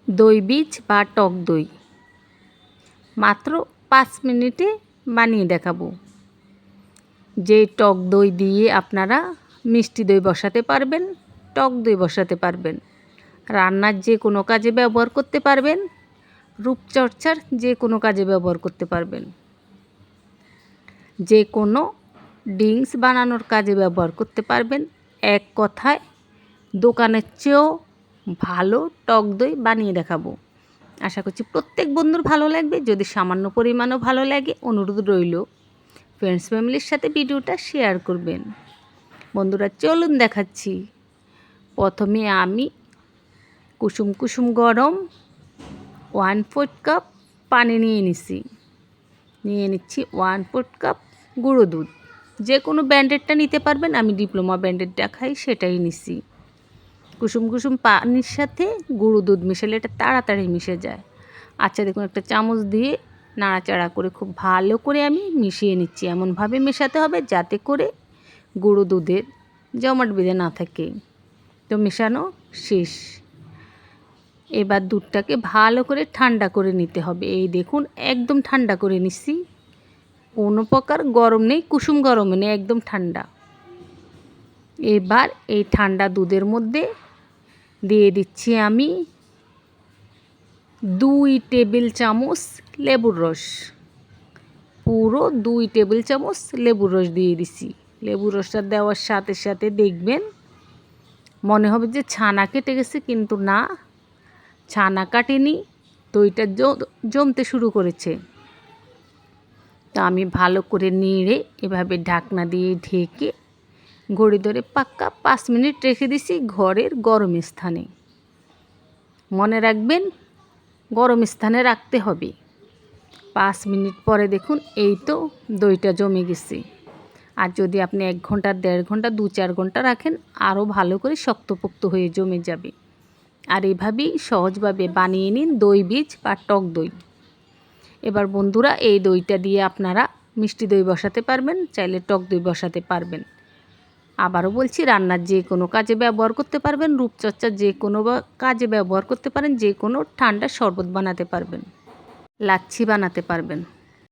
দই বীজ বা টক দই মাত্র 5 মিনিটে বানিয়ে দেখাবো। যে টক দই দিয়ে আপনারা মিষ্টি দই বসাতে পারবেন, টক দই বসাতে পারবেন, রান্নার যে কোনো কাজে ব্যবহার করতে পারবেন, রূপচর্চার যে কোনো কাজে ব্যবহার করতে পারবেন, যে কোনো ড্রিঙ্কস বানানোর কাজে ব্যবহার করতে পারবেন। এক কথায় দোকানের চেয়েও ভালো টক দই বানিয়ে দেখাবো। আশা করছি প্রত্যেক বন্ধুর ভালো লাগবে। যদি সামান্য পরিমাণও ভালো লাগে, অনুরোধ রইল ফ্রেন্ডস ফ্যামিলির সাথে ভিডিওটা শেয়ার করবেন। বন্ধুরা চলুন দেখাচ্ছি। প্রথমে আমি কুসুম কুসুম গরম 1/4 কাপ পানি নিয়ে নিচ্ছি 1/4 কাপ গুঁড়ো দুধ। যে কোনো ব্র্যান্ডেরটা নিতে পারবেন, আমি ডিপ্লোমা ব্র্যান্ডেরটা খাই সেটাই নিচ্ছি। কুসুম কুসুম পানির সাথে গুঁড়ো দুধ মিশালে এটা তাড়াতাড়ি মিশে যায়। আচ্ছা দেখুন, একটা চামচ দিয়ে নাড়াচাড়া করে খুব ভালো করে আমি মিশিয়ে নিচ্ছি। এমনভাবে মেশাতে হবে যাতে করে গুঁড়ো দুধের জমাট বেঁধে না থাকে। তো মেশানো শেষ। এবার দুধটাকে ভালো করে ঠান্ডা করে নিতে হবে। এই দেখুন একদম ঠান্ডা করে নিচ্ছি, কোনো প্রকার গরম নেই, কুসুম গরম নেই, একদম ঠান্ডা। এবার এই ঠান্ডা দুধের মধ্যে দিয়ে দিচ্ছি আমি 2 টেবিল চামচ লেবুর রস। পুরো 2 টেবিল চামচ লেবুর রস দিয়ে দিচ্ছি। লেবুর রসটা দেওয়ার সাথে সাথে দেখবেন মনে হবে যে ছানা কেটে গেছে, কিন্তু না, ছানা কাটেনি, দইটা জমতে শুরু করেছে। তা আমি ভালো করে নেড়ে এভাবে ঢাকনা দিয়ে ঢেকে ঘড়ি ধরে পাক্কা 5 মিনিট রেখে দিছি ঘরের গরম স্থানে। মনে রাখবেন গরম স্থানে রাখতে হবে। 5 মিনিট পরে দেখুন এই তো দইটা জমে গেছে। আর যদি আপনি 1 ঘন্টা 1.5 ঘন্টা 2-4 ঘন্টা রাখেন, আরও ভালো করে শক্তপোক্ত হয়ে জমে যাবে। আর এভাবেই সহজভাবে বানিয়ে নিন দই বীজ বা টক দই। এবার বন্ধুরা এই দইটা দিয়ে আপনারা মিষ্টি দই বসাতে পারবেন, চাইলে টক দই বসাতে পারবেন। আবারও বলছি, রান্নার যে কোনো কাজে ব্যবহার করতে পারবেন, রূপচর্চার যে কোনো কাজে ব্যবহার করতে পারেন, যে কোনো ঠান্ডা শরবত বানাতে পারবেন, লাচ্ছি বানাতে পারবেন।